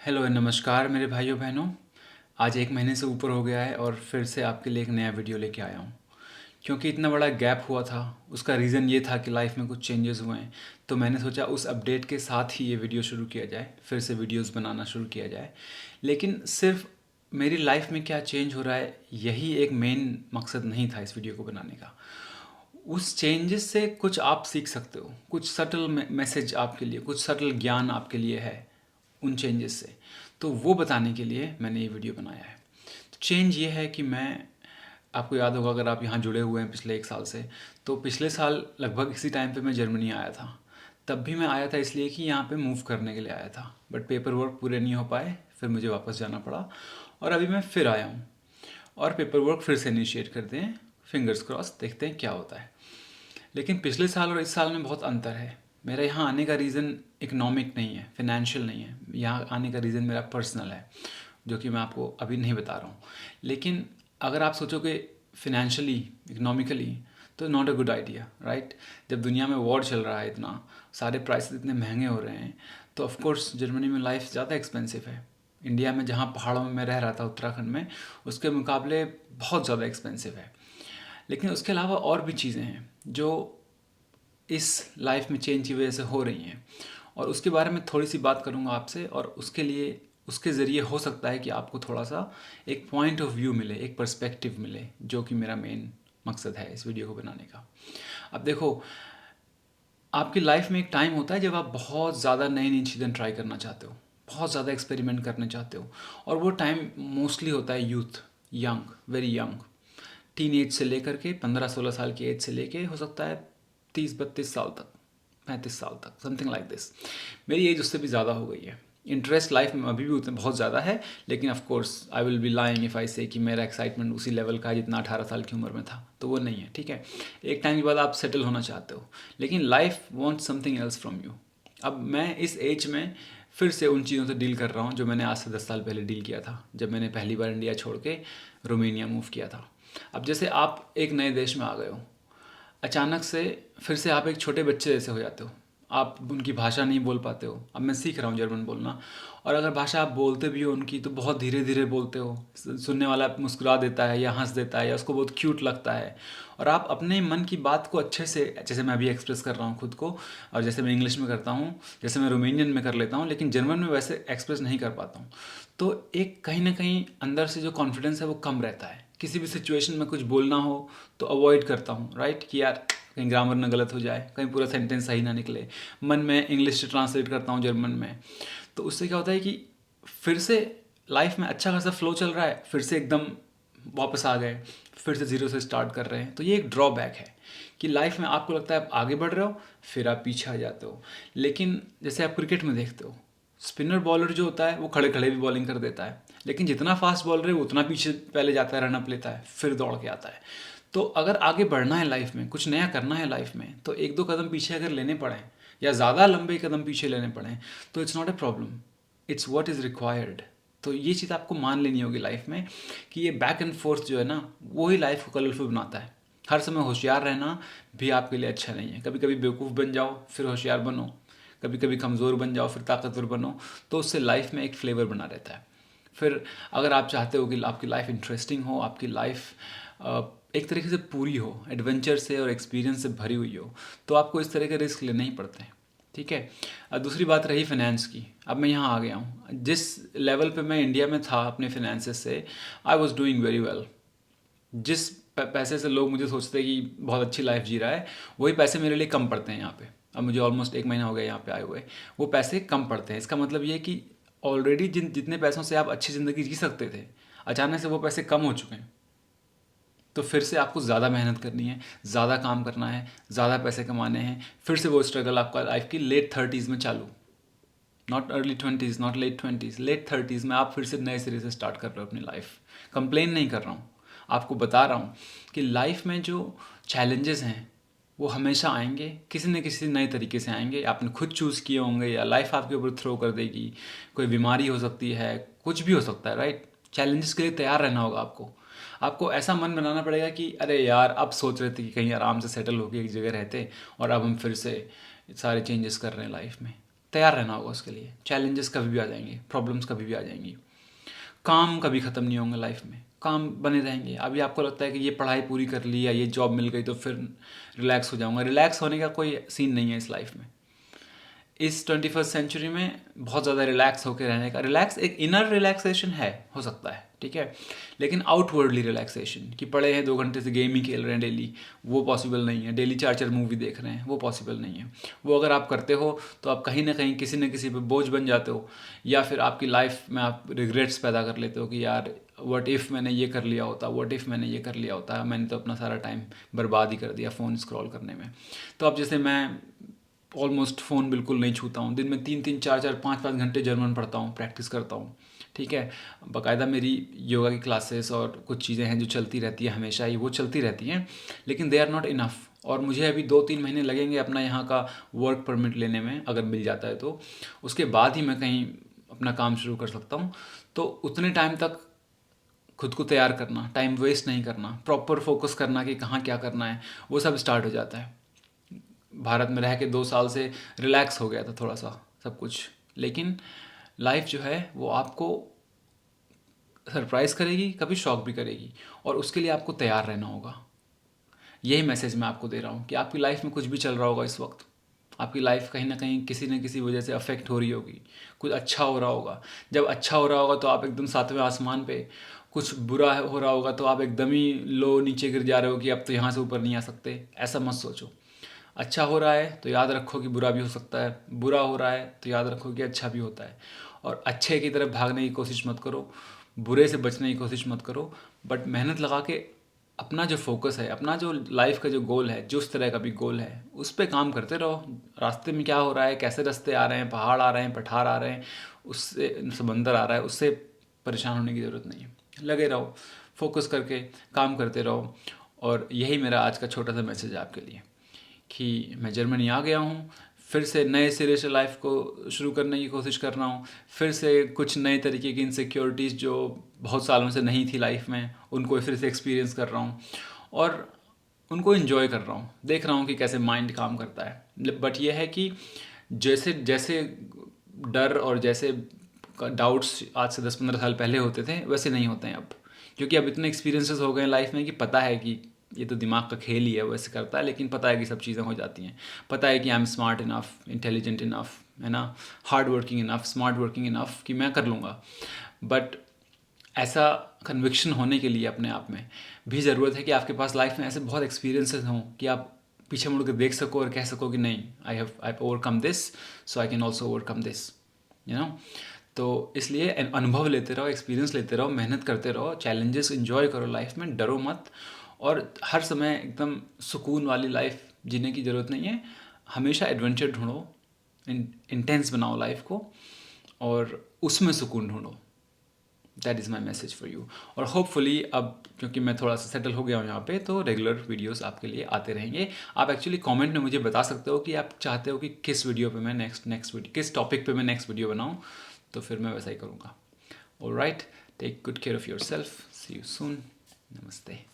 Hello नमस्कार मेरे भाइयों बहनों। आज एक महीने से ऊपर हो गया है और फिर से आपके लिए एक नया वीडियो लेके आया हूँ। क्योंकि इतना बड़ा गैप हुआ था, उसका रीज़न ये था कि लाइफ में कुछ चेंजेस हुए हैं। तो मैंने सोचा उस अपडेट के साथ ही ये वीडियो शुरू किया जाए, फिर से वीडियोस बनाना शुरू किया जाए। लेकिन सिर्फ मेरी लाइफ में क्या चेंज हो रहा है, यही एक मेन मकसद नहीं था इस वीडियो को बनाने का। उस चेंजेस से कुछ आप सीख सकते हो, कुछ सटल मैसेज आपके लिए, कुछ सटल ज्ञान आपके लिए है उन चेंजेस से। तो वो बताने के लिए मैंने ये वीडियो बनाया है। तो चेंज ये है कि मैं, आपको याद होगा अगर आप यहाँ जुड़े हुए हैं पिछले एक साल से, तो पिछले साल लगभग इसी टाइम पे मैं जर्मनी आया था। तब भी मैं आया था इसलिए कि यहाँ पे मूव करने के लिए आया था, बट पेपर वर्क पूरे नहीं हो पाए, फिर मुझे वापस जाना पड़ा। और अभी मैं फिर आया हूँ और पेपर वर्क फिर से इनिशिएट करते हैं। फिंगर्स क्रॉस, देखते हैं क्या होता है। लेकिन पिछले साल और इस साल में बहुत अंतर है। मेरा यहाँ आने का रीज़न इकोनॉमिक नहीं है, फिनेंशियल नहीं है। यहाँ आने का रीज़न मेरा पर्सनल है, जो कि मैं आपको अभी नहीं बता रहा हूँ। लेकिन अगर आप सोचोगे फिनेंशियली, इकोनॉमिकली, तो not a good idea, right. जब दुनिया में वॉर चल रहा है, इतना सारे प्राइसेस इतने महंगे हो रहे हैं, तो ऑफ कोर्स जर्मनी में लाइफ ज़्यादा एक्सपेंसिव है। इंडिया में जहाँ पहाड़ों में मैं रह रहा था, उत्तराखंड में, उसके मुकाबले बहुत ज़्यादा एक्सपेंसिव है। लेकिन उसके अलावा और भी चीज़ें हैं जो इस लाइफ में चेंज की वजह से हो रही हैं, और उसके बारे में थोड़ी सी बात करूँगा आपसे। और उसके लिए, उसके ज़रिए हो सकता है कि आपको थोड़ा सा एक पॉइंट ऑफ व्यू मिले, एक पर्सपेक्टिव मिले, जो कि मेरा मेन मकसद है इस वीडियो को बनाने का। अब देखो, आपकी लाइफ में एक टाइम होता है जब आप बहुत ज़्यादा नई नई चीज़ें ट्राई करना चाहते हो, बहुत ज़्यादा एक्सपेरिमेंट करना चाहते हो। और वो टाइम मोस्टली होता है youth, young, very young, teen age से लेकर के 15-16 साल की एज से लेके हो सकता है 30-32 साल तक, 35 साल तक, समथिंग लाइक दिस। मेरी एज उससे भी ज़्यादा हो गई है। इंटरेस्ट लाइफ में अभी भी उतना बहुत ज़्यादा है, लेकिन of course I will be lying if I से कि मेरा एक्साइटमेंट उसी लेवल का है जितना 18 साल की उम्र में था, तो वो नहीं है, ठीक है। एक टाइम के बाद आप सेटल होना चाहते हो, लेकिन life wants something else from you. अब मैं इस एज में फिर से उन चीज़ों से डील कर रहा हूँ जो मैंने आज से 10 साल पहले डील किया था, जब मैंने पहली बार इंडिया छोड़ के रोमेनिया मूव किया था। अब जैसे आप एक नए देश में आ गए हो, अचानक से फिर से आप एक छोटे बच्चे जैसे हो जाते हो। आप उनकी भाषा नहीं बोल पाते हो। अब मैं सीख रहा हूँ जर्मन बोलना, और अगर भाषा आप बोलते भी हो उनकी, तो बहुत धीरे धीरे बोलते हो। सुनने वाला मुस्कुरा देता है या हंस देता है या उसको बहुत क्यूट लगता है, और आप अपने मन की बात को अच्छे से, जैसे मैं अभी एक्सप्रेस कर रहा हूँ खुद को, और जैसे मैं इंग्लिश में करता हूँ, जैसे मैं रोमेनियन में कर लेता हूँ, लेकिन जर्मन में वैसे एक्सप्रेस नहीं कर पाता हूँ। तो एक कहीं ना कहीं अंदर से जो कॉन्फिडेंस है वो कम रहता है। किसी भी सिचुएशन में कुछ बोलना हो तो अवॉइड करता हूँ, राइट, कि यार कहीं ग्रामर ना गलत हो जाए, कहीं पूरा सेंटेंस सही ना निकले। मन में इंग्लिश से ट्रांसलेट करता हूँ जर्मन में। तो उससे क्या होता है कि फिर से लाइफ में अच्छा खासा फ्लो चल रहा है, फिर से एकदम वापस आ गए, फिर से ज़ीरो से स्टार्ट कर रहे हैं। तो ये एक ड्रॉबैक है कि लाइफ में आपको लगता है आप आगे बढ़ रहे हो, फिर आप पीछे आ जाते हो। लेकिन जैसे आप क्रिकेट में देखते हो, स्पिनर बॉलर जो होता है वो खड़े खड़े भी बॉलिंग कर देता है, लेकिन जितना फास्ट बॉलर है वो उतना पीछे पहले जाता है, रनअप लेता है, फिर दौड़ के आता है। तो अगर आगे बढ़ना है लाइफ में, कुछ नया करना है लाइफ में, तो एक दो कदम पीछे अगर लेने पड़े, या ज़्यादा लंबे कदम पीछे लेने पड़े, तो it's not a problem, it's what is required. तो ये चीज़ आपको मान लेनी होगी लाइफ में, कि ये बैक एंड फोर्थ जो है ना, वो ही लाइफ को कलरफुल बनाता है। हर समय होशियार रहना भी आपके लिए अच्छा नहीं है। कभी कभी बेवकूफ़ बन जाओ, फिर होशियार बनो। कभी कभी कमज़ोर बन जाओ, फिर ताकतवर बनो। तो उससे लाइफ में एक फ्लेवर बना रहता है। फिर अगर आप चाहते हो कि आपकी लाइफ इंटरेस्टिंग हो, आपकी लाइफ एक तरीके से पूरी हो, एडवेंचर से और एक्सपीरियंस से भरी हुई हो, तो आपको इस तरह के रिस्क लेने ही पड़ते हैं, ठीक है। दूसरी बात रही फाइनेंस की। अब मैं यहाँ आ गया हूँ, जिस लेवल पे मैं इंडिया में था अपने फाइनेंसेस से, I was doing very well. जिस पैसे से लोग मुझे सोचते हैं कि बहुत अच्छी लाइफ जी रहा है, वही पैसे मेरे लिए कम पड़ते हैं यहाँ पे। अब मुझे ऑलमोस्ट एक महीना हो गया यहाँ पे आए हुए, वो पैसे कम पड़ते हैं। इसका मतलब ये है कि ऑलरेडी जितने पैसों से आप अच्छी ज़िंदगी जी सकते थे, अचानक से वो पैसे कम हो चुके हैं। तो फिर से आपको ज़्यादा मेहनत करनी है, ज़्यादा काम करना है, ज़्यादा पैसे कमाने हैं। फिर से वो स्ट्रगल आपका लाइफ की लेट 30s में चालू। Not early 20s, not late 20s, late 30s में आप फिर से नए सिरे से स्टार्ट कर रहे हो अपनी लाइफ। कंप्लेन नहीं कर रहा हूँ, आपको बता रहा हूँ कि लाइफ में जो चैलेंजेस हैं वो हमेशा आएंगे, किसी न किसी नए तरीके से आएंगे। आपने खुद चूज़ किए होंगे, या लाइफ आपके ऊपर थ्रो कर देगी। कोई बीमारी हो सकती है, कुछ भी हो सकता है, राइट। चैलेंजेस के लिए तैयार रहना होगा आपको। आपको ऐसा मन बनाना पड़ेगा कि अरे यार, अब सोच रहे थे कि कहीं आराम से सेटल होकर एक जगह रहते, और अब हम फिर से सारे चेंजेस कर रहे हैं लाइफ में। तैयार रहना होगा उसके लिए। चैलेंजेस कभी भी आ जाएंगे, प्रॉब्लम्स कभी भी आ जाएंगी, काम कभी ख़त्म नहीं होंगे लाइफ में, काम बने रहेंगे। अभी आपको लगता है कि ये पढ़ाई पूरी कर ली या ये जॉब मिल गई तो फिर रिलैक्स हो जाऊंगा, रिलैक्स होने का कोई सीन नहीं है इस लाइफ में। इस 21st सेंचुरी में बहुत ज़्यादा रिलैक्स होकर रहने का, रिलैक्स एक इनर रिलैक्सेशन है, हो सकता है, ठीक है, लेकिन आउटवर्डली रिलैक्सेशन कि पड़े हैं 2 घंटे से गेम ही खेल रहे हैं डेली, वो पॉसिबल नहीं है। डेली 4 मूवी देख रहे हैं, वो पॉसिबल नहीं है। वो अगर आप करते हो तो आप कहीं ना कहीं किसी न किसी पे बोझ बन जाते हो, या फिर आपकी लाइफ में आप रिग्रेट्स पैदा कर लेते हो कि यार व्हाट इफ़ मैंने ये कर लिया होता, व्हाट इफ़ मैंने ये कर लिया होता, मैंने तो अपना सारा टाइम बर्बाद ही कर दिया फ़ोन स्क्रॉल करने में। तो अब जैसे मैं ऑलमोस्ट फ़ोन बिल्कुल नहीं छूता हूँ, दिन में 3-3, 4-4, 5-5 घंटे जर्मन पढ़ता हूँ, प्रैक्टिस करता हूँ, ठीक है। बाकायदा मेरी योगा की क्लासेस और कुछ चीज़ें हैं जो चलती रहती है, हमेशा ही वो चलती रहती हैं, लेकिन दे आर नॉट इनफ। और मुझे अभी 2-3 महीने लगेंगे अपना यहाँ का वर्क परमिट लेने में, अगर मिल जाता है तो उसके बाद ही मैं कहीं अपना काम शुरू कर सकता हूँ। तो उतने टाइम तक खुद को तैयार करना, टाइम वेस्ट नहीं करना, प्रॉपर फोकस करना कि कहाँ क्या करना है, वो सब स्टार्ट हो जाता है। भारत में रह के 2 साल से रिलैक्स हो गया था थोड़ा सा सब कुछ, लेकिन लाइफ जो है वो आपको सरप्राइज़ करेगी, कभी शॉक भी करेगी, और उसके लिए आपको तैयार रहना होगा। यही मैसेज मैं आपको दे रहा हूँ कि आपकी लाइफ में कुछ भी चल रहा होगा इस वक्त, आपकी लाइफ कहीं ना कहीं किसी न किसी वजह से अफेक्ट हो रही होगी, कुछ अच्छा हो रहा होगा। जब अच्छा हो रहा होगा तो आप एकदम 7वें आसमान पे, कुछ बुरा हो रहा होगा तो आप एकदम ही लो नीचे गिर जा रहे हो कि अब तो यहाँ से ऊपर नहीं आ सकते। ऐसा मत सोचो। अच्छा हो रहा है तो याद रखो कि बुरा भी हो सकता है, बुरा हो रहा है तो याद रखो कि अच्छा भी होता है। और अच्छे की तरफ भागने की कोशिश मत करो, बुरे से बचने की कोशिश मत करो, बट मेहनत लगा के अपना जो फोकस है, अपना जो लाइफ का जो गोल है, जिस तरह का भी गोल है, उस पर काम करते रहो। रास्ते में क्या हो रहा है, कैसे रास्ते आ रहे हैं, पहाड़ आ रहे हैं, पठार आ रहे हैं, उससे समंदर आ रहा है, उससे परेशान होने की ज़रूरत नहीं है। लगे रहो, फोकस करके काम करते रहो। और यही मेरा आज का छोटा सा मैसेज है आपके लिए कि मैं जर्मनी आ गया हूँ, फिर से नए सिरे से लाइफ को शुरू करने की कोशिश कर रहा हूँ, फिर से कुछ नए तरीके की इनसिक्योरिटीज़ जो बहुत सालों से नहीं थी लाइफ में, उनको फिर से एक्सपीरियंस कर रहा हूँ और उनको इन्जॉय कर रहा हूँ, देख रहा हूँ कि कैसे माइंड काम करता है। बट ये है कि जैसे जैसे डर और जैसे डाउट्स आज से 10-15 साल पहले होते थे वैसे नहीं होते हैं अब, क्योंकि अब इतने एक्सपीरियंसेस हो गए लाइफ में कि पता है कि ये तो दिमाग का खेल ही है, वैसे करता है, लेकिन पता है कि सब चीज़ें हो जाती हैं। पता है कि I am smart enough, intelligent enough, है ना, hard working enough, smart working enough कि मैं कर लूँगा। बट ऐसा कन्विक्शन होने के लिए अपने आप में भी ज़रूरत है कि आपके पास लाइफ में ऐसे बहुत एक्सपीरियंसेस हों कि आप पीछे मुड़ के देख सको और कह सको कि नहीं, I overcome this, so I can also overcome this, you know. तो इसलिए अनुभव लेते रहो, एक्सपीरियंस लेते रहो, मेहनत करते रहो, चैलेंजेस इन्जॉय करो लाइफ में, डरो मत। और हर समय एकदम सुकून वाली लाइफ जीने की ज़रूरत नहीं है, हमेशा एडवेंचर ढूंढो, इंटेंस बनाओ लाइफ को और उसमें सुकून ढूंढो। That is my message for you. और होपफुली अब क्योंकि मैं थोड़ा सा सेटल हो गया हूँ यहाँ पे, तो रेगुलर वीडियोस आपके लिए आते रहेंगे। आप एक्चुअली कमेंट में मुझे बता सकते हो कि आप चाहते हो कि किस वीडियो पे मैं नेक्स्ट वीडियो, किस टॉपिक पे मैं नेक्स्ट वीडियो बनाऊँ, तो फिर मैं वैसा ही करूँगा। Alright, take good care of yourself, see you soon, नमस्ते।